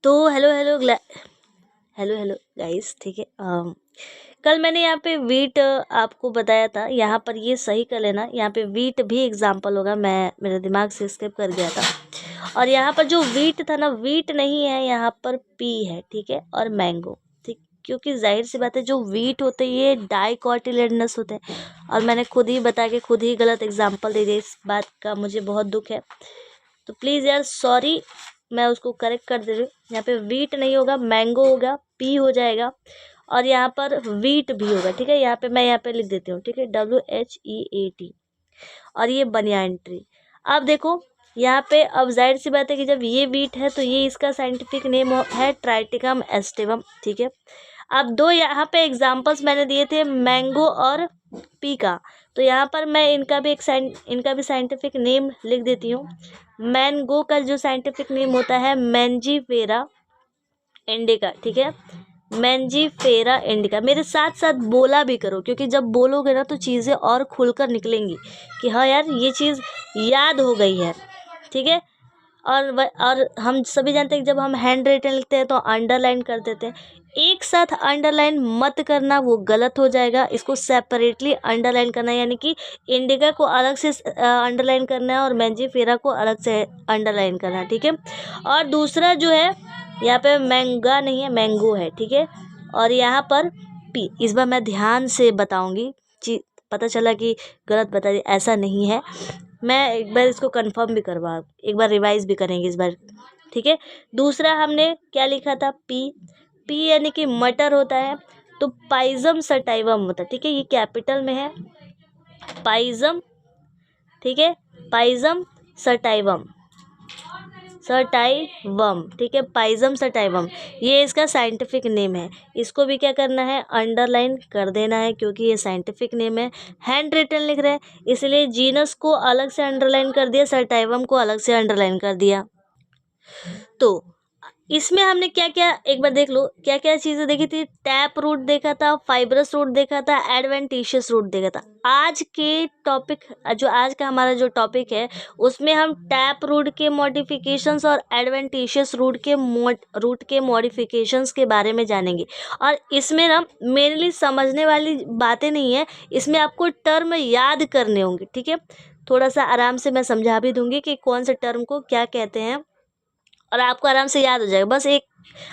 तो hello guys, ठीक है। कल मैंने यहाँ पे वीट आपको बताया था, यहाँ पर ये सही कर लेना, यहाँ पे वीट भी एग्जाम्पल होगा, मेरे दिमाग से स्किप कर गया था। और यहाँ पर जो वीट था ना, वीट नहीं है, यहाँ पर पी है, ठीक है, और मैंगो, ठीक। क्योंकि जाहिर सी बात है, जो वीट होते हैं ये डाइकोटिलेडनस होते हैं, और मैंने खुद ही बता के खुद ही गलत एग्जाम्पल दे दिया। इस बात का मुझे बहुत दुख है, तो प्लीज़ यार सॉरी, मैं उसको करेक्ट कर दे रही हूँ। यहाँ पे वीट नहीं होगा, मैंगो होगा, पी हो जाएगा, और यहाँ पर वीट भी होगा, ठीक है। मैं यहाँ पे लिख देती हूँ, ठीक है, WHEAT, और ये बनियान ट्री। अब देखो यहाँ पे, अब जाहिर सी बात है कि जब ये वीट है तो ये इसका साइंटिफिक नेम है ट्राइटिकम एस्टिवम, ठीक है। अब दो यहाँ पे एग्जाम्पल्स मैंने दिए थे, मैंगो और पी का, तो यहाँ पर मैं इनका भी साइंटिफिक नेम लिख देती हूँ। मैंगो का जो साइंटिफिक नेम होता है मैंजीफेरा इंडिका, ठीक है, मैंजीफेरा इंडिका। मेरे साथ साथ बोला भी करो, क्योंकि जब बोलोगे ना तो चीज़ें और खुलकर निकलेंगी कि हाँ यार ये चीज़ याद हो गई है, ठीक है। और हम सभी जानते हैं कि जब हम हैंड राइटिंग लिखते हैं तो अंडरलाइन कर देते हैं। एक साथ अंडरलाइन मत करना, वो गलत हो जाएगा। इसको सेपरेटली अंडरलाइन करना है, यानी कि इंडिका को अलग से अंडरलाइन करना है और मैंजीफेरा को अलग से अंडरलाइन करना है, ठीक है। और दूसरा जो है, यहाँ पे मैंगा नहीं है, मैंगो है, ठीक है। और यहाँ पर पी, इस बार मैं ध्यान से बताऊंगी, पता चला कि गलत बता दी, ऐसा नहीं है। मैं एक बार इसको कंफर्म भी करवा, एक बार रिवाइज भी करेंगे इस बार, ठीक है। दूसरा हमने क्या लिखा था, पी यानी कि मटर होता है, तो पाइजम सटाइवम होता है, ठीक है, ये कैपिटल में है, पाइजम, ठीक है, पाइजम सटाइवम, ठीक है, पाइजम सटाइवम, ये इसका साइंटिफिक नेम है। इसको भी क्या करना है, अंडरलाइन कर देना है, क्योंकि ये साइंटिफिक नेम है, हैंड रिटन लिख रहे हैं, इसलिए जीनस को अलग से अंडरलाइन कर दिया, सटाइवम को अलग से अंडरलाइन कर दिया। तो इसमें हमने क्या क्या, एक बार देख लो, क्या क्या चीज़ें देखी थी। टैप रूट देखा था, फाइब्रस रूट देखा था, एडवेंटिशियस रूट देखा था। आज के टॉपिक, जो आज का हमारा जो टॉपिक है, उसमें हम टैप रूट के मॉडिफिकेशंस और एडवेंटिशियस रूट के मॉडिफिकेशंस के बारे में जानेंगे। और इसमें ना मेनली समझने वाली बातें नहीं है, इसमें आपको टर्म याद करने होंगे, ठीक है। थोड़ा सा आराम से मैं समझा भी दूंगी कि कौन से टर्म को क्या कहते हैं, और आपको आराम से याद हो जाएगा। बस एक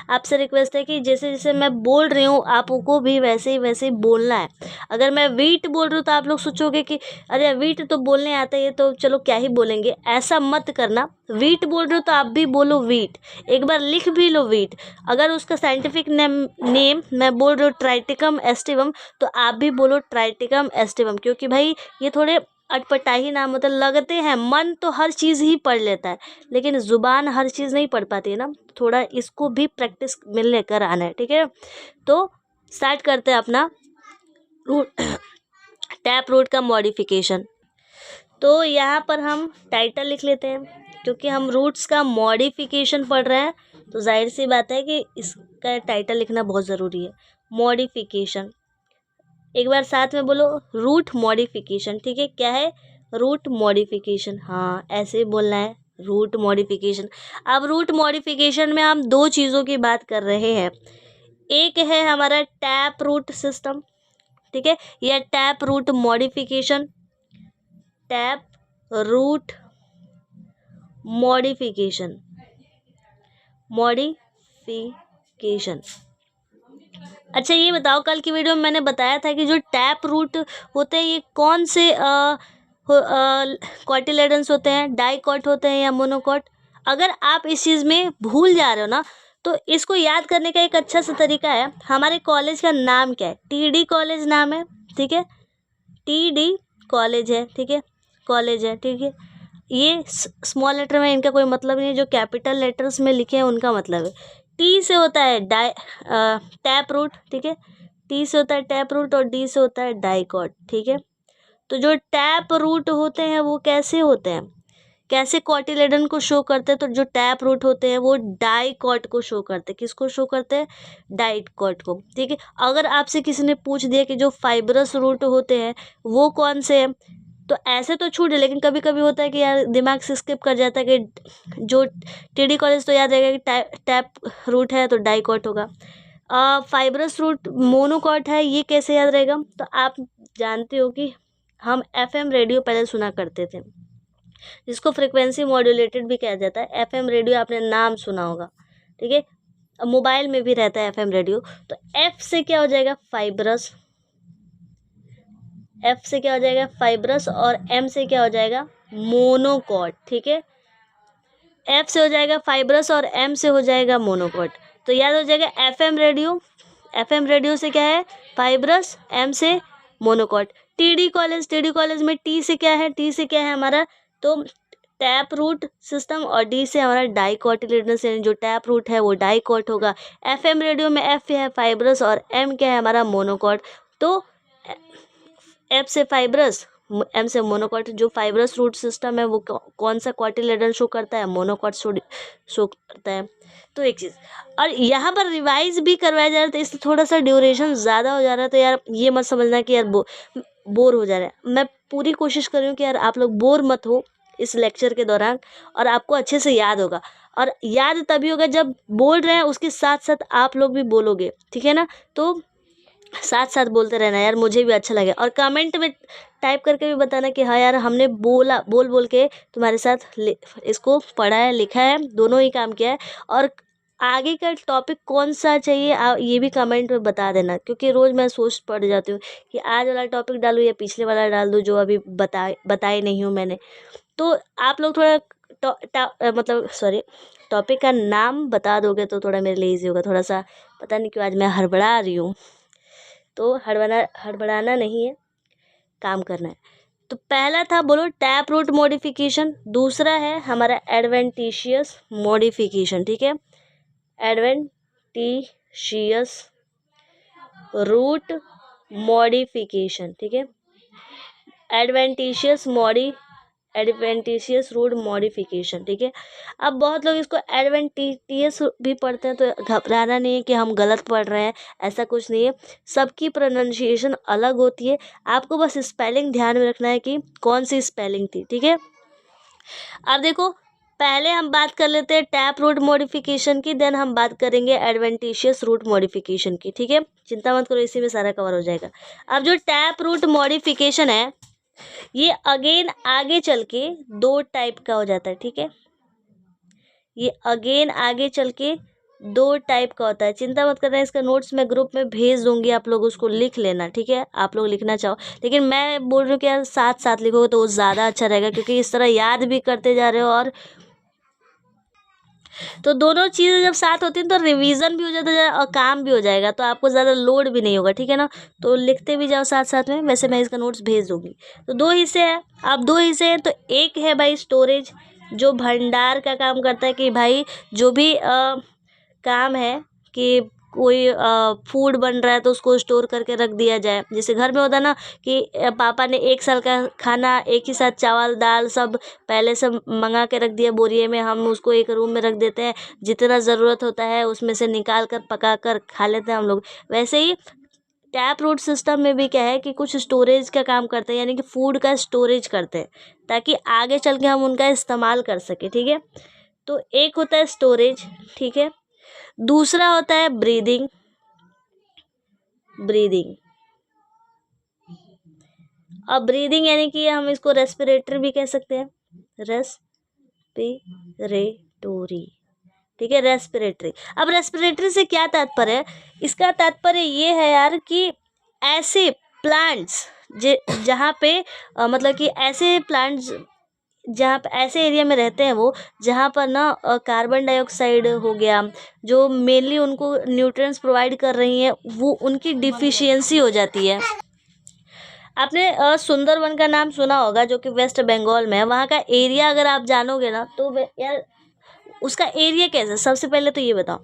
आपसे रिक्वेस्ट है कि जैसे जैसे मैं बोल रही हूँ आपको भी वैसे ही बोलना है। अगर मैं वीट बोल रही हूँ तो आप लोग सोचोगे कि अरे वीट तो बोलने आता है, तो चलो क्या ही बोलेंगे, ऐसा मत करना। वीट बोल रहे हो तो आप भी बोलो वीट, एक बार लिख भी लो वीट। अगर उसका साइंटिफिक नेम मैं बोल रही हूँ ट्राइटिकम एस्टिवम, तो आप भी बोलो ट्राइटिकम एस्टिवम, क्योंकि भाई ये थोड़े अटपटाही नाम होता है, लगते हैं। मन तो हर चीज़ ही पढ़ लेता है, लेकिन ज़ुबान हर चीज़ नहीं पढ़ पाती है ना, थोड़ा इसको भी प्रैक्टिस मिलने कर आना है, ठीक है। तो स्टार्ट करते हैं अपना रूट टैप रूट का मॉडिफिकेशन। तो यहाँ पर हम टाइटल लिख लेते हैं, क्योंकि हम रूट्स का मॉडिफिकेशन पढ़ रहे हैं, तो जाहिर सी बात है कि इसका टाइटल लिखना बहुत ज़रूरी है। मॉडिफिकेशन, एक बार साथ में बोलो, रूट मॉडिफिकेशन, ठीक है। क्या है, रूट मॉडिफिकेशन, हाँ ऐसे ही बोलना है, रूट मॉडिफिकेशन। अब रूट मॉडिफिकेशन में हम दो चीज़ों की बात कर रहे हैं। एक है हमारा टैप रूट सिस्टम, ठीक है, या tap root modification, tap root modification, अच्छा ये बताओ, कल की वीडियो में मैंने बताया था कि जो टैप रूट होते हैं ये कौन से कॉटिलेडन्स होते हैं, डाइकॉट होते हैं या मोनोकॉट। अगर आप इस चीज़ में भूल जा रहे हो ना, तो इसको याद करने का एक अच्छा सा तरीका है। हमारे कॉलेज का नाम क्या है, TD कॉलेज नाम है, ठीक है, TD कॉलेज है, ठीक है, कॉलेज है, ठीक है। ये स्मॉल लेटर में इनका कोई मतलब नहीं है, जो कैपिटल लेटर्स में लिखे हैं उनका मतलब है। टी से होता है टैप रूट, ठीक है, टी से होता है टैप रूट और डी से होता है डाइकॉट, ठीक है। तो जो टैप रूट होते हैं वो कैसे होते हैं, कैसे कॉटिलेडन को शो करते हैं, तो जो टैप रूट होते हैं वो डाइकॉट को शो करते हैं। किसको शो करते हैं, डाइकॉट को, ठीक है। अगर आपसे किसी ने पूछ दिया कि जो फाइब्रस रूट होते हैं वो कौन से हैं, तो ऐसे तो छूट है, लेकिन कभी कभी होता है कि यार दिमाग से स्किप कर जाता है कि जो टीडी कॉलेज तो याद रहेगा कि टैप रूट है तो डाइकॉट होगा। फाइब्रस रूट मोनोकॉट है, ये कैसे याद रहेगा? तो आप जानते हो कि हम एफएम रेडियो पहले सुना करते थे, जिसको फ्रिक्वेंसी मॉड्यूलेटेड भी कहा जाता है। एफएम रेडियो आपने नाम सुना होगा, ठीक है, मोबाइल में भी रहता है एफएम रेडियो। तो एफ से क्या हो जाएगा? फाइब्रस। एफ से क्या हो जाएगा? फाइब्रस। और एम से क्या हो जाएगा? मोनोकॉट। ठीक है, एफ से हो जाएगा फाइब्रस और एम से हो जाएगा मोनोकॉट। तो याद हो जाएगा एफएम रेडियो। एफएम रेडियो से क्या है? फाइब्रस, एम से मोनोकॉट। टीडी कॉलेज में टी से क्या है? टी से क्या है हमारा? तो टैप रूट सिस्टम, और डी से हमारा डाइकोटिलेडनस, यानी जो टैप रूट है वो डाइकोट होगा। एफएम रेडियो में एफ है फाइब्रस और एम क्या है हमारा? मोनोकॉट। तो एफ से फाइब्रस, एम से मोनोकॉट। जो फाइब्रस रूट सिस्टम है वो कौन सा क्वार्टिलेडन शो करता है? मोनोकॉट शो करता है। तो एक चीज़, और यहाँ पर रिवाइज भी करवाया जा रहा है, तो इससे थोड़ा सा ड्यूरेशन ज़्यादा हो जा रहा है। तो यार ये मत समझना कि यार बोर हो जा रहा है। मैं पूरी कोशिश कर रही हूँ कि यार आप लोग बोर मत हो इस लेक्चर के दौरान, और आपको अच्छे से याद होगा। और याद तभी होगा जब बोल रहे हैं उसके साथ साथ आप लोग भी बोलोगे, ठीक है ना? तो साथ साथ बोलते रहना यार, मुझे भी अच्छा लगे। और कमेंट में टाइप करके भी बताना कि हाँ यार हमने बोल बोल के तुम्हारे साथ इसको पढ़ा है, लिखा है, दोनों ही काम किया है। और आगे का टॉपिक कौन सा चाहिए ये भी कमेंट में बता देना, क्योंकि रोज़ मैं सोच पड़ जाती हूँ कि आज वाला टॉपिक डालूँ या पिछले वाला डाल दूँ जो अभी बताए नहीं हूँ मैंने। तो आप लोग थोड़ा मतलब सॉरी, टॉपिक का नाम बता दोगे तो थोड़ा मेरे लिए ईजी होगा। थोड़ा सा पता नहीं क्यों आज मैं हड़बड़ा रही हूँ, तो हड़बड़ाना नहीं है, काम करना है। तो पहला था, बोलो, टैप रूट मॉडिफिकेशन। दूसरा है हमारा एडवेंटिशियस मॉडिफिकेशन। ठीक है, एडवेंटिशियस रूट मॉडिफिकेशन। ठीक है, एडवेंटिशियस रूट मॉडिफिकेशन। ठीक है, अब बहुत लोग इसको एडवेंटिशियस भी पढ़ते हैं, तो घबराना नहीं है कि हम गलत पढ़ रहे हैं, ऐसा कुछ नहीं है। सबकी प्रोनाउंसिएशन अलग होती है, आपको बस स्पेलिंग ध्यान में रखना है कि कौन सी स्पेलिंग थी। ठीक है, अब देखो, पहले हम बात कर लेते हैं टैप रूट मॉडिफिकेशन की, देन हम बात करेंगे एडवेंटिशियस रूट मॉडिफिकेशन की। ठीक है, चिंता मत करो, इसी में सारा कवर हो जाएगा। अब जो टैप रूट मॉडिफिकेशन है ये अगेन आगे चल के दो टाइप का हो जाता है। ठीक है, ये अगेन आगे चल के दो टाइप का होता है। चिंता मत करना, इसका नोट्स मैं ग्रुप में भेज दूंगी, आप लोग उसको लिख लेना। ठीक है, आप लोग लिखना चाहो, लेकिन मैं बोल रही हूँ कि यार साथ साथ लिखोगे तो वो ज़्यादा अच्छा रहेगा, क्योंकि इस तरह याद भी करते जा रहे हो, और तो दोनों चीज़ें जब साथ होती हैं तो रिवीजन भी हो जाता है और काम भी हो जाएगा, तो आपको ज़्यादा लोड भी नहीं होगा। ठीक है ना, तो लिखते भी जाओ साथ साथ में। वैसे मैं इसका नोट्स भेज दूंगी। तो दो हिस्से हैं, अब दो हिस्से हैं। तो एक है भाई स्टोरेज, जो भंडार का काम करता है, कि भाई जो भी काम है कि कोई फूड बन रहा है तो उसको स्टोर करके रख दिया जाए। जैसे घर में होता है ना कि पापा ने 1 साल का खाना एक ही साथ चावल दाल सब पहले से मंगा के रख दिया बोरिए में, हम उसको एक रूम में रख देते हैं, जितना ज़रूरत होता है उसमें से निकाल कर पका कर खा लेते हैं हम लोग। वैसे ही टैप रूट सिस्टम में भी क्या है कि कुछ स्टोरेज का काम करते हैं, यानी कि फूड का स्टोरेज करते हैं, ताकि आगे चल के हम उनका इस्तेमाल कर सकें। ठीक है, तो एक होता है स्टोरेज, ठीक है, दूसरा होता है ब्रीदिंग। अब ब्रीदिंग यानी कि हम इसको रेस्पिरेटरी भी कह सकते हैं, रेस्पिरेटोरी। ठीक है, रेस्पिरेटरी। अब रेस्पिरेटरी से क्या तात्पर्य है? इसका तात्पर्य ये है यार कि ऐसे प्लांट्स जहाँ पे मतलब कि ऐसे प्लांट्स जहाँ पे ऐसे एरिया में रहते हैं वो, जहाँ पर ना कार्बन डाइऑक्साइड हो गया, जो मेनली उनको न्यूट्रिएंट्स प्रोवाइड कर रही हैं, वो उनकी डिफिशियंसी हो जाती है। आपने सुंदरवन का नाम सुना होगा, जो कि वेस्ट बंगाल में है। वहाँ का एरिया अगर आप जानोगे ना तो यार उसका एरिया कैसा, सबसे पहले तो ये बताओ।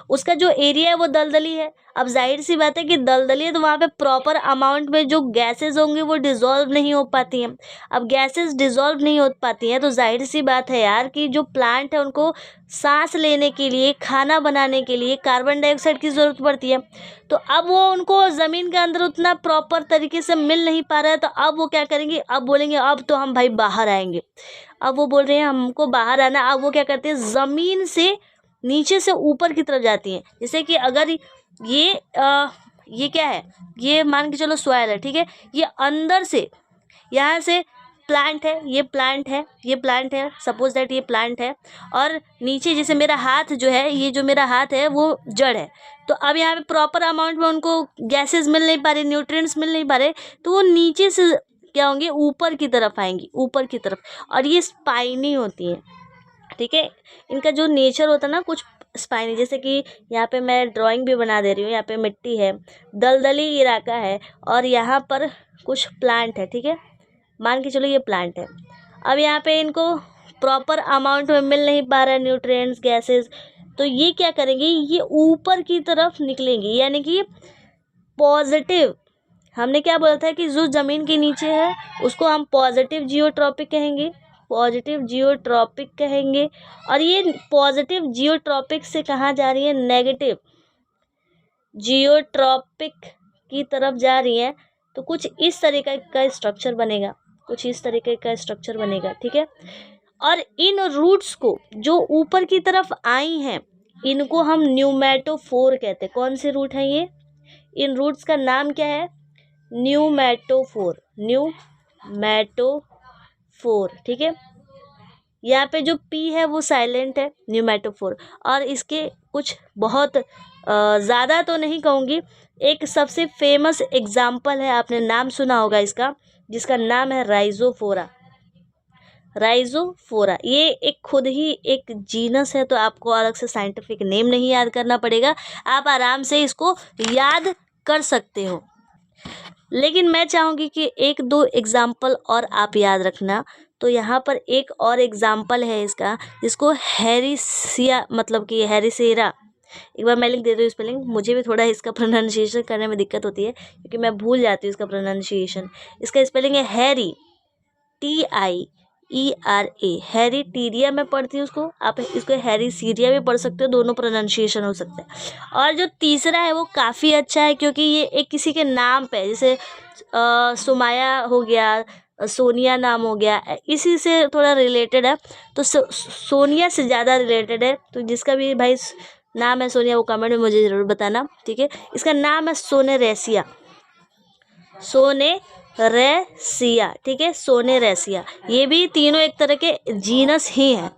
उसका जो एरिया है वो दलदली है। अब जाहिर सी बात है कि दलदली है तो वहाँ पे प्रॉपर अमाउंट में जो गैसेस होंगी वो डिज़ोल्व नहीं हो पाती हैं। अब गैसेस डिज़ोल्व नहीं हो पाती हैं तो जाहिर सी बात है यार कि जो प्लांट है उनको सांस लेने के लिए, खाना बनाने के लिए कार्बन डाइऑक्साइड की ज़रूरत पड़ती है। तो अब वो उनको ज़मीन के अंदर उतना प्रॉपर तरीके से मिल नहीं पा रहा है, तो अब वो क्या करेंगे, अब बोलेंगे अब तो हम भाई बाहर आएंगे। अब वो बोल रहे हैं हमको बाहर आना। अब वो क्या करते हैं, ज़मीन से नीचे से ऊपर की तरफ जाती हैं। जैसे कि अगर ये क्या है, ये मान के चलो सॉइल है, ठीक है। ये अंदर से यहाँ से प्लांट है, ये प्लांट है, ये प्लांट है, सपोज दैट ये प्लांट है। और नीचे जैसे मेरा हाथ जो है, ये जो मेरा हाथ है वो जड़ है। तो अब यहाँ पे प्रॉपर अमाउंट में उनको गैसेस मिल नहीं पा रहे, न्यूट्रिएंट्स मिल नहीं पा रहे, तो वो नीचे से क्या होंगे, ऊपर की तरफ आएंगी, ऊपर की तरफ। और ये स्पाइनी होती है, ठीक है। इनका जो नेचर होता है ना कुछ स्पाइनी, जैसे कि यहाँ पे मैं ड्राइंग भी बना दे रही हूँ। यहाँ पे मिट्टी है, दलदली इलाका है और यहाँ पर कुछ प्लांट है, ठीक है। मान के चलो ये प्लांट है। अब यहाँ पे इनको प्रॉपर अमाउंट में मिल नहीं पा रहा है न्यूट्रिएंट्स, गैसेस, तो ये क्या करेंगे, ये ऊपर की तरफ निकलेंगी। यानी कि पॉजिटिव, हमने क्या बोला था कि जो ज़मीन के नीचे है उसको हम पॉजिटिव जियोट्रॉपिक कहेंगे, पॉजिटिव जियोट्रॉपिक कहेंगे। और ये पॉजिटिव जियोट्रॉपिक से कहाँ जा रही है, नेगेटिव जियोट्रॉपिक की तरफ जा रही है। तो कुछ इस तरीके का स्ट्रक्चर बनेगा, कुछ इस तरीके का स्ट्रक्चर बनेगा, ठीक है। और इन रूट्स को जो ऊपर की तरफ आई हैं इनको हम न्यूमेटोफोर कहते हैं। कौन से रूट हैं ये, इन रूट्स का नाम क्या है, न्यूमेटोफोर, न्यूमेटोफोर, ठीक है। यहाँ पे जो पी है वो साइलेंट है, न्यूमेटोफोर। और इसके कुछ बहुत ज़्यादा तो नहीं कहूँगी, एक सबसे फेमस एग्जाम्पल है, आपने नाम सुना होगा इसका, जिसका नाम है राइजोफोरा। राइजोफोरा ये एक खुद ही एक जीनस है, तो आपको अलग से साइंटिफिक नेम नहीं याद करना पड़ेगा, आप आराम से इसको याद कर सकते हो। लेकिन मैं चाहूँगी कि एक दो एग्जाम्पल और आप याद रखना। तो यहाँ पर एक और एग्जाम्पल है इसका, जिसको हैरिसिया, मतलब कि हैरिसेरा, एक बार मैं लिख देती हूँ स्पेलिंग, मुझे भी थोड़ा इसका प्रोनाउंसिएशन करने में दिक्कत होती है क्योंकि मैं भूल जाती हूँ इसका प्रोनाउंसिएशन। इसका स्पेलिंग है हैरी, TIERA, हैरीटीरिया में पढ़ती हूँ उसको, आप इसको हैरीसीरिया भी पढ़ सकते हो, दोनों प्रोनाउंसिएशन हो सकता है। और जो तीसरा है वो काफ़ी अच्छा है क्योंकि ये एक किसी के नाम पे, जैसे सुमाया हो गया, सोनिया नाम हो गया, इसी से थोड़ा रिलेटेड है। तो सोनिया से ज़्यादा रिलेटेड है। तो जिसका भी भाई नाम है सोनिया वो कमेंट में मुझे ज़रूर बताना, ठीक है। इसका नाम है सोनेरेसिया, सोनेरेसिया, ठीक है, सोनेरेसिया। ये भी तीनों एक तरह के जीनस ही हैं।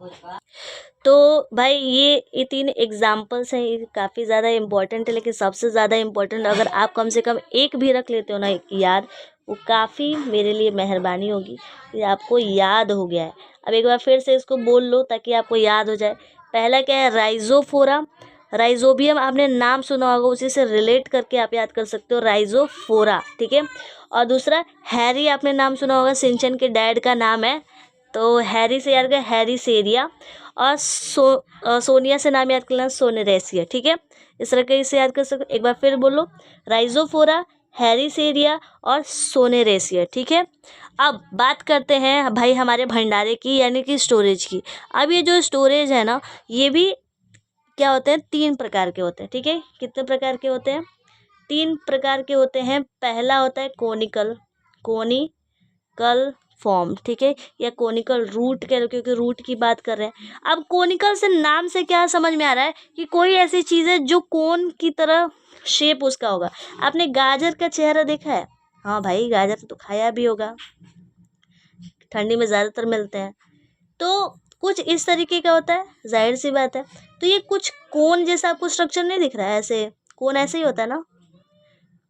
तो भाई ये तीन एग्जाम्पल्स हैं, ये काफ़ी ज़्यादा इम्पोर्टेंट है। लेकिन सबसे ज़्यादा इम्पोर्टेंट अगर आप कम से कम एक भी रख लेते हो ना याद, वो काफ़ी मेरे लिए मेहरबानी होगी कि आपको याद हो गया है। अब एक बार फिर से इसको बोल लो ताकि आपको याद हो जाए। पहला क्या है, राइजोफोरा, राइजोबियम आपने नाम सुना होगा, उसी से रिलेट करके आप याद कर सकते हो, राइजोफोरा, ठीक है। और दूसरा हैरी, आपने नाम सुना होगा, सिंचन के डैड का नाम है, तो हैरी से याद कर हैरीसेरिया। और सोनिया से नाम याद करना, सोनेरेसिया, ठीक है। इस तरह के इसे याद कर सकते। एक बार फिर बोलो, राइजोफोरा, हैरीसेरिया और सोनेरेसिया, ठीक है। अब बात करते हैं भाई हमारे भंडारे की, यानी कि स्टोरेज की। अब ये जो स्टोरेज है ना, ये भी क्या होते हैं, 3 प्रकार के होते हैं, ठीक है। कितने प्रकार के होते हैं, 3 प्रकार के होते हैं। पहला होता है कोनिकल, कोनिकल फॉर्म, ठीक है, या कोनिकल रूट कह लो क्योंकि रूट की बात कर रहे हैं। अब कोनिकल से नाम से क्या समझ में आ रहा है कि कोई ऐसी चीज़ है जो कोन की तरह शेप उसका होगा। आपने गाजर का चेहरा देखा है, हाँ भाई गाजर तो खाया भी होगा, ठंडी में ज़्यादातर मिलते हैं। तो कुछ इस तरीके का होता है, जाहिर सी बात है। तो ये कुछ कोन जैसा आपको स्ट्रक्चर नहीं दिख रहा है, ऐसे कोन ऐसे ही होता है ना,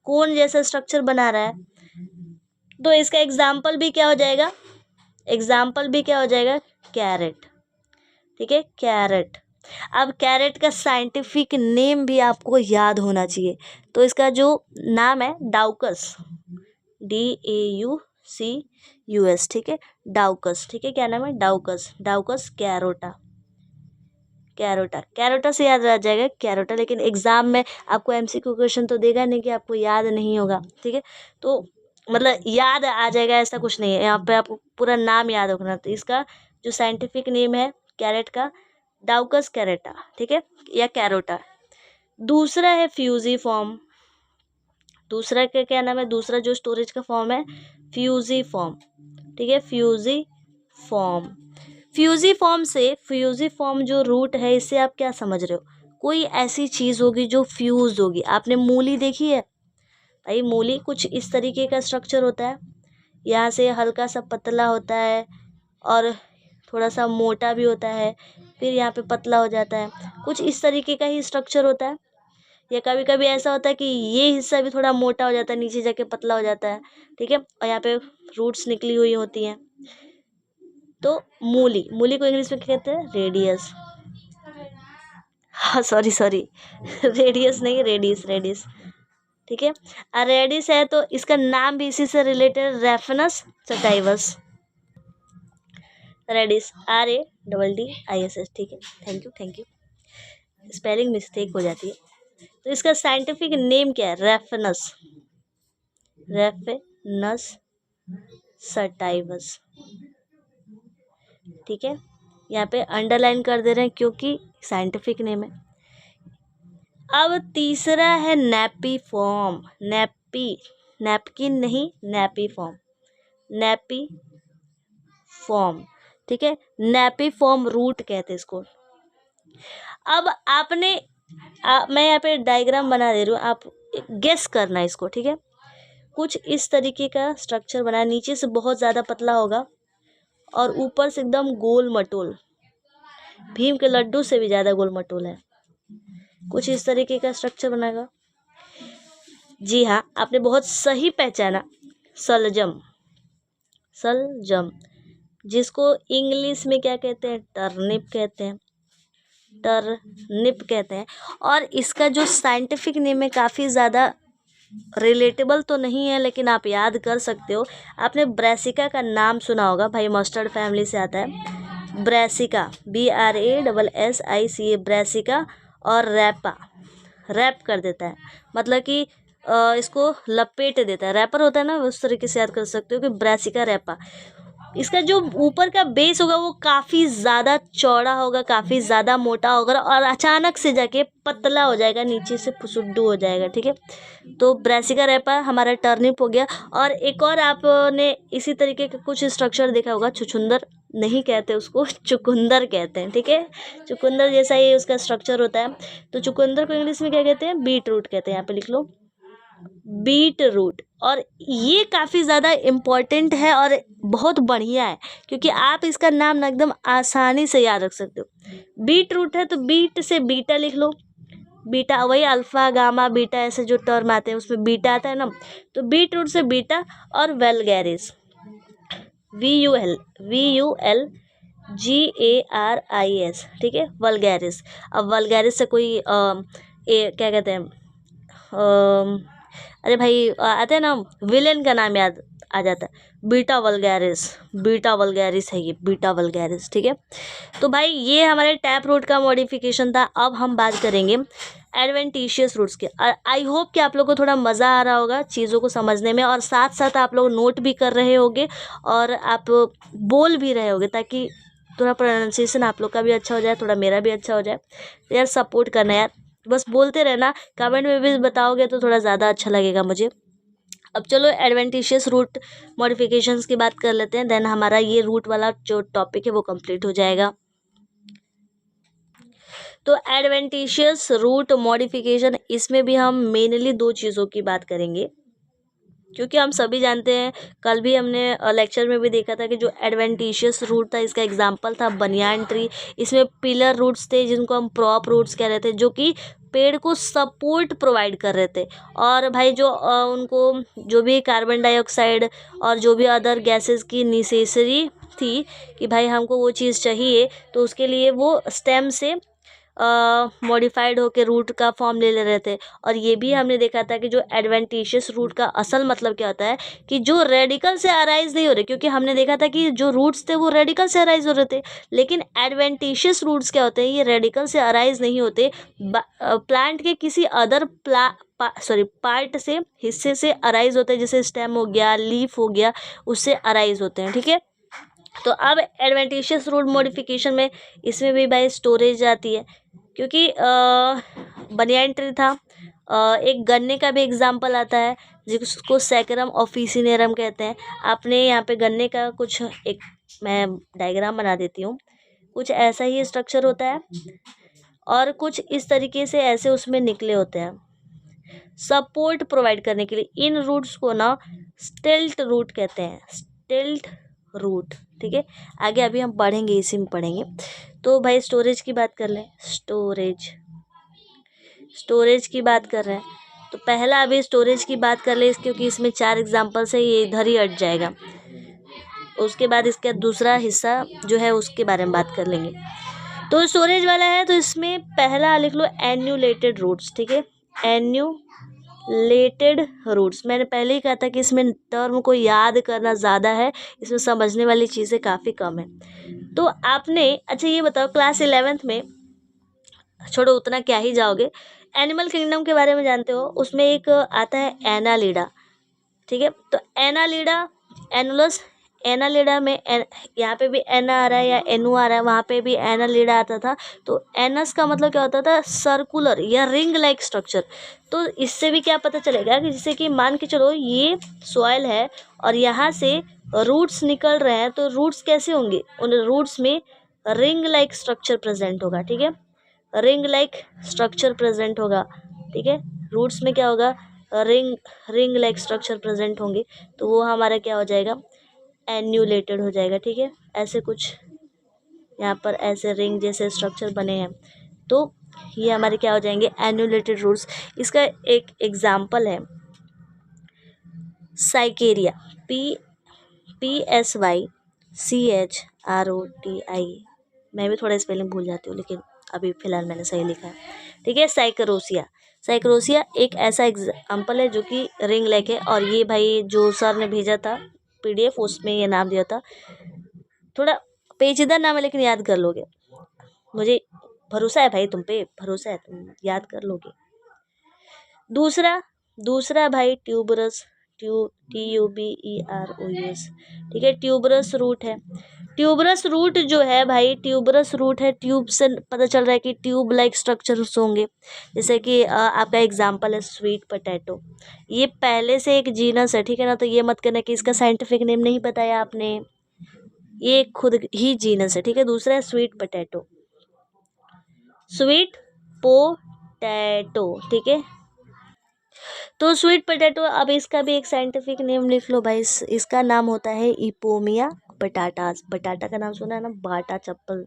कोन जैसा स्ट्रक्चर बना रहा है। तो इसका एग्जाम्पल भी क्या हो जाएगा, एग्जाम्पल भी क्या हो जाएगा, कैरेट, ठीक है, कैरेट। अब कैरेट का साइंटिफिक नेम भी आपको याद होना चाहिए। तो इसका जो नाम है डाउकस, DAUCUS, ठीक है, डाउकस, ठीक है। क्या नाम है, डाउकस, डाउकस कैरोटा, कैरोटा, कैरोटा से याद रह जाएगा कैरोटा, लेकिन एग्जाम में आपको एमसीक्यू क्वेश्चन तो देगा नहीं कि आपको याद नहीं होगा, ठीक है। तो मतलब याद आ जाएगा ऐसा कुछ नहीं है, यहाँ पे आपको पूरा नाम याद रखना। तो इसका जो साइंटिफिक नेम है कैरेट का, डाउकस कैरेटा, ठीक है, या कैरोटा। दूसरा है फ्यूजीफॉर्म, दूसरा का क्या नाम है, दूसरा जो स्टोरेज का फॉर्म है फ्यूजीफॉर्म, ठीक है, फ्यूजीफॉर्म। फ्यूजीफॉर्म से, फ्यूजीफॉर्म जो रूट है इससे आप क्या समझ रहे हो, कोई ऐसी चीज़ होगी जो फ्यूज होगी। आपने मूली देखी है भाई, मूली कुछ इस तरीके का स्ट्रक्चर होता है, यहाँ से हल्का सा पतला होता है और थोड़ा सा मोटा भी होता है, फिर यहाँ पे पतला हो जाता है, कुछ इस तरीके का ही स्ट्रक्चर होता है। या कभी कभी ऐसा होता है कि ये हिस्सा भी थोड़ा मोटा हो जाता है, नीचे जाके पतला हो जाता है, ठीक है, और यहाँ पे रूट्स निकली हुई होती हैं। तो मूली, मूली को इंग्लिश में क्या कहते हैं, रेडियस, हाँ सॉरी रेडियस नहीं, रेडियस, रेडियस, ठीक है। रेडिस है तो इसका नाम भी इसी से रिलेटेड, रेफनस सटाइवस, रेडिस, RADDISS, ठीक है। थैंक यू, स्पेलिंग मिस्टेक हो जाती है। तो इसका साइंटिफिक नेम क्या है, रेफनस, रेफनस सटाइवस, ठीक है। यहाँ पे अंडरलाइन कर दे रहे हैं क्योंकि साइंटिफिक नेम है। अब तीसरा है नैपी फॉर्म, नैपी, नैपकिन नहीं, नैपी फॉर्म, नैपी फॉर्म, ठीक है, नैपी फॉर्म रूट कहते हैं इसको। अब आपने मैं यहाँ पे डायग्राम बना दे रही हूँ, आप गेस करना इसको, ठीक है। कुछ इस तरीके का स्ट्रक्चर बना, नीचे से बहुत ज़्यादा पतला होगा और ऊपर से एकदम गोल मटोल, भीम के लड्डू से भी ज़्यादा गोल मटोल है, कुछ इस तरीके का स्ट्रक्चर बनाएगा। जी हाँ, आपने बहुत सही पहचाना, सलजम, सलजम, जिसको इंग्लिश में क्या कहते हैं, टर्निप कहते हैं, टर्निप कहते हैं। और इसका जो साइंटिफिक नेम है काफ़ी ज़्यादा रिलेटेबल तो नहीं है, लेकिन आप याद कर सकते हो। आपने ब्रैसिका का नाम सुना होगा भाई, मस्टर्ड फैमिली से आता है, ब्रैसिका, BRASSICA, ब्रैसिका, और रैपा, रैप कर देता है, मतलब कि इसको लपेट देता है, रैपर होता है ना, उस तरीके से याद कर सकते हो कि ब्रैसिका रैपा। इसका जो ऊपर का बेस होगा वो काफ़ी ज़्यादा चौड़ा होगा, काफ़ी ज़्यादा मोटा होगा और अचानक से जाके पतला हो जाएगा, नीचे से फुसुड्डू हो जाएगा, ठीक है। तो ब्रैसिका रैपा हमारा टर्निप हो गया। और एक और आपने इसी तरीके का कुछ स्ट्रक्चर देखा होगा, छुछुंदर नहीं कहते उसको, चुकंदर कहते हैं, ठीक है, चुकंदर जैसा ही उसका स्ट्रक्चर होता है। तो चुकंदर को इंग्लिश में क्या कहते हैं, बीट रूट कहते हैं, यहाँ पे लिख लो, बीट रूट। और ये काफ़ी ज़्यादा इम्पॉर्टेंट है और बहुत बढ़िया है, क्योंकि आप इसका नाम ना एकदम आसानी से याद रख सकते हो। बीट रूट है तो बीट से बीटा लिख लो, बीटा वही अल्फ़ा गामा बीटा ऐसे जो टर्म आते हैं उसमें बीटा आता है ना, तो बीट रूट से बीटा। और वेलगैरिस, VULGARIS, ठीक है, वल्गैरिस। अब वल्गैरिस से कोई क्या कहते हैं, अरे भाई आते हैं ना, विलेन का नाम याद आ जाता है, बीटा वल्गैरिस, बीटा वल्गैरिस है ये, बीटा वल्गैरिस, ठीक है। तो भाई ये हमारे टैप रूट का मॉडिफिकेशन था। अब हम बात करेंगे एडवेंटिशियस रूट्स के। आई होप कि आप लोगों को थोड़ा मज़ा आ रहा होगा चीज़ों को समझने में, और साथ साथ आप लोग नोट भी कर रहे होगे और आप बोल भी रहे होगे, ताकि थोड़ा प्रोनाउंसिएशन आप लोग का भी अच्छा हो जाए, थोड़ा मेरा भी अच्छा हो जाए। तो यार सपोर्ट करना यार, बस बोलते रहना, कमेंट में भी बताओगे तो थोड़ा ज़्यादा अच्छा लगेगा मुझे। अब चलो एडवेंटिशियस रूट मॉडिफिकेशंस की बात कर लेते हैं, देन हमारा ये रूट वाला जो टॉपिक है वो कंप्लीट हो जाएगा। तो एडवेंटिशियस रूट मॉडिफिकेशन, इसमें भी हम मेनली दो चीज़ों की बात करेंगे, क्योंकि हम सभी जानते हैं, कल भी हमने लेक्चर में भी देखा था कि जो एडवेंटिशियस रूट था इसका एग्जांपल था बनियान ट्री। इसमें पिलर रूट्स थे जिनको हम प्रॉप रूट्स कह रहे थे, जो कि पेड़ को सपोर्ट प्रोवाइड कर रहे थे। और भाई जो उनको जो भी कार्बन डाइऑक्साइड और जो भी अदर गैसेस की नेसेसरी थी कि भाई हमको वो चीज़ चाहिए, तो उसके लिए वो स्टेम से मॉडिफाइड होकर रूट का फॉर्म ले रहे थे। और ये भी हमने देखा था कि जो एडवेंटिशियस रूट का असल मतलब क्या होता है कि जो रेडिकल से अराइज नहीं हो रहे, क्योंकि हमने देखा था कि जो रूट्स थे वो रेडिकल से अराइज हो रहे थे, लेकिन एडवेंटिशियस रूट्स क्या होते हैं, ये रेडिकल से अराइज नहीं होते, प्लांट के किसी अदर पार्ट से, हिस्से से अराइज होते हैं, जैसे स्टेम हो गया, लीफ हो गया, उससे अराइज होते हैं। ठीक है, तो अब एडवेंटिशियस रूट मॉडिफिकेशन में इसमें भी भाई स्टोरेज आती है, क्योंकि बनियान ट्री था। एक गन्ने का भी एग्जाम्पल आता है जिसको सैकरम ऑफिसिनेरम कहते हैं। आपने यहाँ पे गन्ने का कुछ एक मैं डायग्राम बना देती हूँ, कुछ ऐसा ही स्ट्रक्चर होता है और कुछ इस तरीके से ऐसे उसमें निकले होते हैं सपोर्ट प्रोवाइड करने के लिए। इन रूट्स को ना स्टेल्ट रूट कहते हैं, स्टेल्ट रूट। ठीक है, आगे अभी हम पढ़ेंगे, इसी में पढ़ेंगे। तो भाई स्टोरेज की बात कर लें, स्टोरेज की बात कर रहे हैं तो पहला अभी स्टोरेज की बात कर ले, क्योंकि इसमें 4 एग्जाम्पल्स है, ये इधर ही अट जाएगा। उसके बाद इसका दूसरा हिस्सा जो है उसके बारे में बात कर लेंगे। तो स्टोरेज वाला है तो इसमें पहला लिख लो एन्यूलेटेड रूट्स। ठीक है, एन्यूलेटेड रूट्स, मैंने पहले ही कहा था कि इसमें टर्म को याद करना ज़्यादा है, इसमें समझने वाली चीज़ें काफ़ी कम है। तो आपने अच्छा ये बताओ, क्लास 11th में, छोड़ो उतना क्या ही जाओगे, एनिमल किंगडम के बारे में जानते हो, उसमें एक आता है एनालिडा। ठीक है, तो एनालिडा, एनुलस, एनालिडा में यहाँ पे भी एना आ रहा है या एनु आ रहा है, वहाँ पे भी एनालिडा आता था। तो एनस का मतलब क्या होता था, सर्कुलर या रिंग लाइक स्ट्रक्चर। तो इससे भी क्या पता चलेगा कि जैसे कि मान के चलो ये सॉइल है और यहाँ से रूट्स निकल रहे हैं, तो रूट्स कैसे होंगे, उन रूट्स में रिंग लाइक स्ट्रक्चर प्रेजेंट होगा। ठीक है, रिंग लाइक स्ट्रक्चर प्रेजेंट होगा। ठीक है, रूट्स में क्या होगा, रिंग लाइक स्ट्रक्चर प्रेजेंट होंगे, तो वो हमारा क्या हो जाएगा, एन्यूलेटेड हो जाएगा। ठीक है, ऐसे कुछ यहाँ पर ऐसे रिंग जैसे स्ट्रक्चर बने हैं, तो ये हमारे क्या हो जाएंगे, एन्यूलेटेड रूट्स। इसका एक एग्जाम्पल है साइकेरिया, PSYCHROTI। मैं भी थोड़ा स्पेलिंग भूल जाती हूँ, लेकिन अभी फिलहाल मैंने सही लिखा है। ठीक है, साइक्रोसिया एक ऐसा एग्जाम्पल है जो कि रिंग लेक है। और ये भाई जो सर ने भेजा था PDF, उसमें ये नाम दिया था, थोड़ा पेचीदा नाम है लेकिन याद कर लोगे, मुझे भरोसा है भाई, तुम पे भरोसा है, तुम याद कर लोगे। दूसरा भाई ट्यूबरस, TUBEROUS। ठीक है, ट्यूबरस रूट है। ट्यूबरस रूट जो है भाई, ट्यूबरस रूट है, ट्यूब से पता चल रहा है कि ट्यूब लाइक स्ट्रक्चर्स होंगे। जैसे कि आपका एग्जांपल है स्वीट पोटैटो, ये पहले से एक जीनस है। ठीक है ना, तो ये मत करना कि इसका साइंटिफिक नेम नहीं बताया आपने, ये खुद ही जीनस है। ठीक है, दूसरा है स्वीट पोटैटो, स्वीट पोटैटो। ठीक है, तो स्वीट पोटैटो, अब इसका भी एक साइंटिफिक नेम लिख लो भाई, इसका नाम होता है इपोमिया बटाटास। बटाटा का नाम सुना है ना, बाटा चप्पल,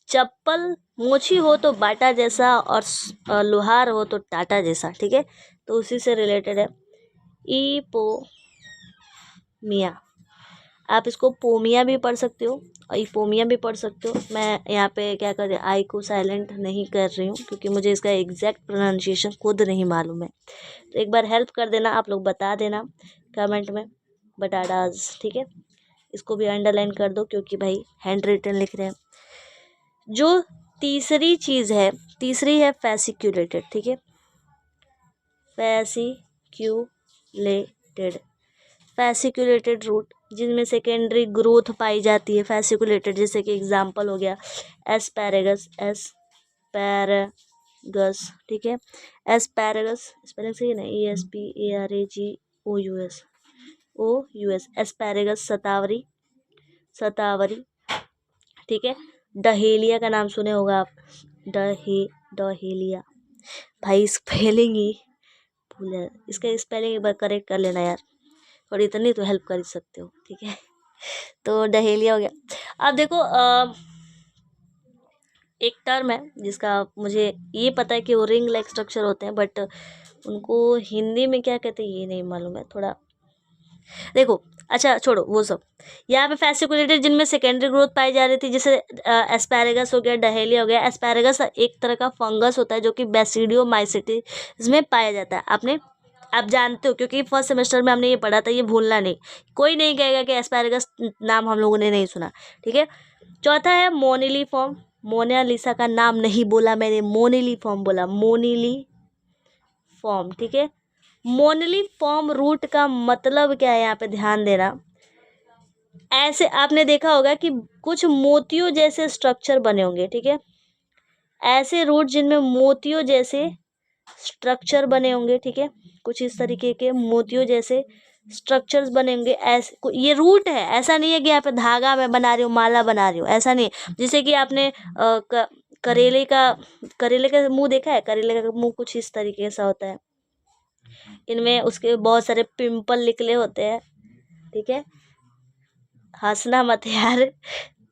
चप्पल मोची हो तो बाटा जैसा और लोहार हो तो टाटा जैसा। ठीक है, तो उसी से रिलेटेड है इपोमिया। आप इसको पोमिया भी पढ़ सकते हो और इपोमिया भी पढ़ सकते हो। मैं यहाँ पे क्या कर आई को साइलेंट नहीं कर रही हूँ, क्योंकि मुझे इसका एग्जैक्ट प्रोनाउंसिएशन खुद नहीं मालूम है। तो एक बार हेल्प कर देना, आप लोग बता देना कमेंट में, बटाटाज। ठीक है, इसको भी अंडरलाइन कर दो, क्योंकि भाई हैंड रिटन लिख रहे हैं। जो तीसरी चीज़ है, तीसरी है फैसिक्यूलेटेड। ठीक है, फैसिक्यूलेटेड रूट, जिनमें सेकेंडरी ग्रोथ पाई जाती है फैसिकुलेटेड। जैसे कि एग्जांपल हो गया एस्पैरेगस, ठीक है, एस्पैरेगस स्पेलिंग सही है ना, ESPARAGOUS, एस्पैरेगस, सतावरी। ठीक है, डहेलिया का नाम सुने होगा आप, डहेलिया, भाई स्पेलिंग ही भूल है, इसका स्पेलिंग एक बार करेक्ट कर लेना यार, और इतनी तो हेल्प कर सकते हो। ठीक है, तो डहेलिया हो गया। अब देखो एक टर्म है जिसका मुझे ये पता है कि वो रिंग लाइक स्ट्रक्चर होते हैं, बट उनको हिंदी में क्या कहते हैं ये नहीं मालूम है, थोड़ा देखो, अच्छा छोड़ो वो सब। यहाँ पे फैसिकुलेटेड जिनमें सेकेंडरी ग्रोथ पाई जा रही थी, जैसे एस्पैरेगस हो गया, डहेलिया हो गया। एस्पैरेगस एक तरह का फंगस होता है जो कि बेसिडियोमाइसिटीज में पाया जाता है। आप जानते हो, क्योंकि फर्स्ट सेमेस्टर में हमने ये पढ़ा था, ये भूलना नहीं। कोई नहीं कहेगा कि एस्पैरेगस नाम हम लोगों ने नहीं सुना, ठीक है। चौथा है मोनिलीफॉर्म। मोनालिसा का नाम नहीं बोला मैंने, मोनिलीफॉर्म बोला, मोनिलीफॉर्म, ठीक है। मोनिलीफॉर्म रूट का मतलब क्या है, यहाँ पे ध्यान देना। ऐसे आपने देखा होगा कि कुछ मोतियों जैसे स्ट्रक्चर बने होंगे, ठीक है। ऐसे रूट जिनमें मोतियों जैसे स्ट्रक्चर बने होंगे, ठीक है। कुछ इस तरीके के मोतियों जैसे स्ट्रक्चर्स बने होंगे। ऐसे ये रूट है, ऐसा नहीं है कि यहाँ पे धागा मैं बना रही हूँ, माला बना रही हूँ, ऐसा नहीं। जैसे कि आपने करेले का मुंह देखा है। करेले का मुंह कुछ इस तरीके सा होता है। इनमें उसके बहुत सारे पिंपल निकले होते हैं, ठीक है। हंसना मत यार,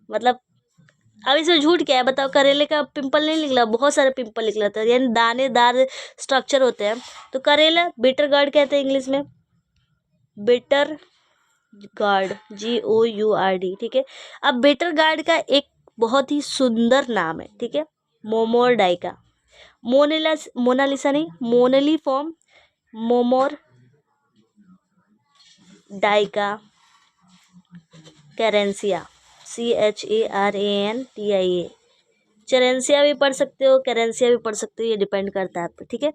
मतलब अब इसमें झूठ क्या है बताओ। करेले का पिंपल नहीं निकला, बहुत सारे पिंपल निकला था, यानी दानेदार स्ट्रक्चर होते हैं। तो करेला बिटर गार्ड कहते हैं इंग्लिश में, बिटर गार्ड, GOURD, ठीक है। अब बिटर गार्ड का एक बहुत ही सुंदर नाम है, ठीक है, मोमोर डाइका। मोनालिसा नहीं, मोनलीफॉर्म, मोमोर डाइका कैरेंसिया, CHARANTIA। चेरेंसिया भी पढ़ सकते हो, कैरेंसिया भी पढ़ सकते हो, ये डिपेंड करता है आप पे, ठीक है।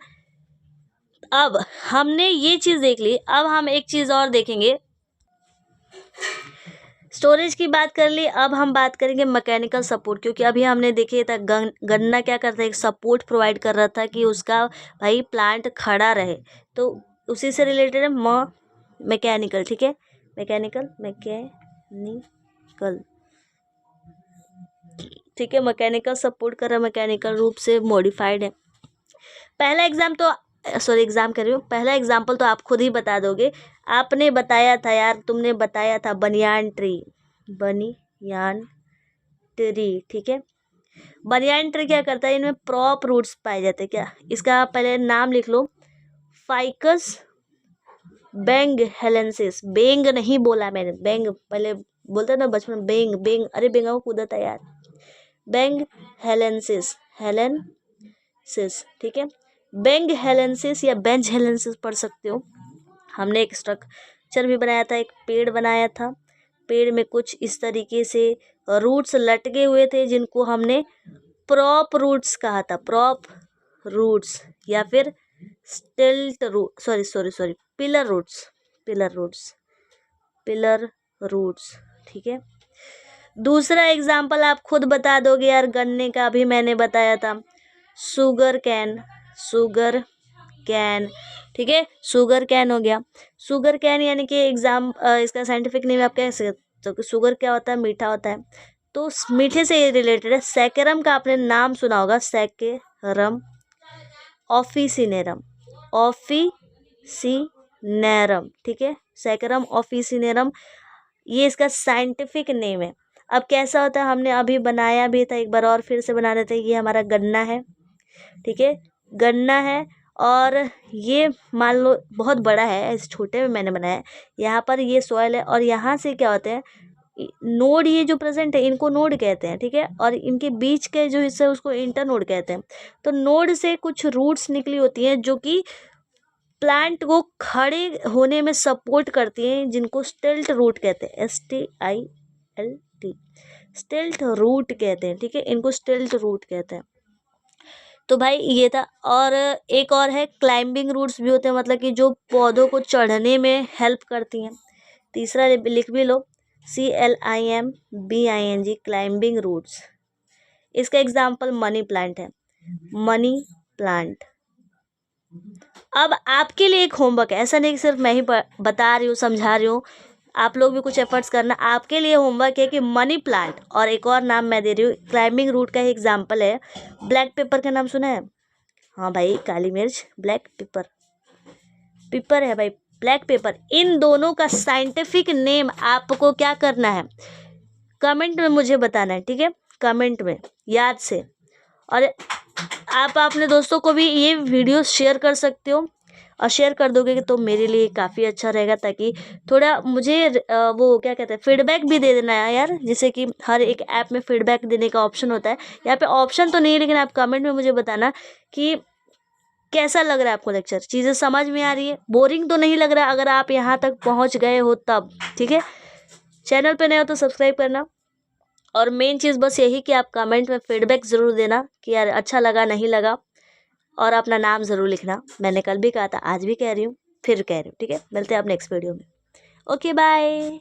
अब हमने ये चीज देख ली, अब हम एक चीज और देखेंगे। स्टोरेज की बात कर ली, अब हम बात करेंगे मैकेनिकल सपोर्ट, क्योंकि अभी हमने देखे था गन्ना क्या करता है, एक सपोर्ट प्रोवाइड कर रहा था कि उसका भाई प्लांट खड़ा रहे। तो उसी से रिलेटेड है मैकेनिकल, ठीक है। मैकेनिकल, ठीक है। मैकेनिकल सपोर्ट कर रहा है, मैकेनिकल रूप से मॉडिफाइड है। पहला एग्जाम्पल तो आप खुद ही बता दोगे। आपने बताया था यार, तुमने बताया था बनियान ट्री, ठीक है। बनियान ट्री क्या करता है, इनमें प्रॉप रूट्स पाए जाते हैं क्या। इसका पहले नाम लिख लो, फाइकस बेंग हेलेंसिस। बेंग नहीं बोला मैंने, बेंग पहले बोलते ना बचपन में, बेंग, अरे बेंगा को कूदा था यार। बेंग हेलेंसिस, ठीक है। बेंग हेलेंसिस या बेंज हेलेंसिस पढ़ सकते हो। हमने एक स्ट्रक्चर भी बनाया था, एक पेड़ बनाया था। पेड़ में कुछ इस तरीके से रूट्स लटके हुए थे, जिनको हमने प्रॉप रूट्स कहा था, प्रॉप रूट्स या फिर स्टिल्ट रूट, सॉरी पिलर रूट्स, ठीक है। दूसरा एग्जाम्पल आप खुद बता दोगे यार, गन्ने का भी मैंने बताया था, शुगर कैन, ठीक है। शुगर कैन हो गया। शुगर कैन यानी कि इसका साइंटिफिक नेम आप कह सकते हो कि शुगर क्या होता है, मीठा होता है। तो मीठे से ये रिलेटेड है। सैकरम का आपने नाम सुना होगा, सैकरम ऑफिसिनेरम, ठीक है। सैकरम ऑफिसिनेरम, ये इसका साइंटिफिक नेम है। अब कैसा होता है, हमने अभी बनाया भी था, एक बार और फिर से बना देते हैं। ये हमारा गन्ना है, ठीक है, गन्ना है। और ये मान लो बहुत बड़ा है, ऐसे छोटे में मैंने बनाया है। यहाँ पर ये सॉइल है, और यहाँ से क्या होते हैं नोड, ये जो प्रेजेंट है इनको नोड कहते हैं, ठीक है। और इनके बीच के जो हिस्सा है उसको इंटरनोड कहते हैं। तो नोड से कुछ रूट्स निकली होती हैं जो कि प्लांट को खड़े होने में सपोर्ट करती हैं, जिनको स्टिल्ट रूट कहते हैं, STILT, स्टिल्ट रूट कहते हैं, ठीक है। इनको स्टिल्ट रूट कहते हैं। तो भाई ये था। और एक और है, क्लाइंबिंग रूट्स भी होते हैं, मतलब कि जो पौधों को चढ़ने में हेल्प करती हैं। तीसरा लिख भी लो, CLIMBING, क्लाइंबिंग रूट्स। इसका एग्जाम्पल मनी प्लांट है, मनी प्लांट। अब आपके लिए एक होमवर्क है, ऐसा नहीं कि सिर्फ मैं ही बता रही हूँ, समझा रही हूँ, आप लोग भी कुछ एफर्ट्स करना। आपके लिए होमवर्क है कि मनी प्लांट, और एक और नाम मैं दे रही हूँ, क्लाइंबिंग रूट का ही एग्जाम्पल है, ब्लैक पेपर का नाम सुना है। हाँ भाई, काली मिर्च, ब्लैक पेपर है भाई, ब्लैक पेपर। इन दोनों का साइंटिफिक नेम आपको क्या करना है, कमेंट में मुझे बताना है, ठीक है, कमेंट में याद से। और आप अपने दोस्तों को भी ये वीडियो शेयर कर सकते हो। और शेयर कर दोगे तो मेरे लिए काफ़ी अच्छा रहेगा, ताकि थोड़ा मुझे वो क्या कहते हैं फीडबैक भी दे देना है यार, जैसे कि हर एक ऐप में फीडबैक देने का ऑप्शन होता है। यहाँ पे ऑप्शन तो नहीं है, लेकिन आप कमेंट में मुझे बताना कि कैसा लग रहा है आपको लेक्चर, चीज़ें समझ में आ रही है, बोरिंग तो नहीं लग रहा अगर आप यहाँ तक पहुँच गए हो तब। ठीक है, चैनल पे नए हो तो सब्सक्राइब करना। और मेन चीज़ बस यही कि आप कमेंट में फीडबैक ज़रूर देना कि यार अच्छा लगा नहीं लगा, और अपना नाम ज़रूर लिखना। मैंने कल भी कहा था, आज भी कह रही हूँ, फिर कह रही हूँ। ठीक है, मिलते हैं आप नेक्स्ट वीडियो में। Okay bye.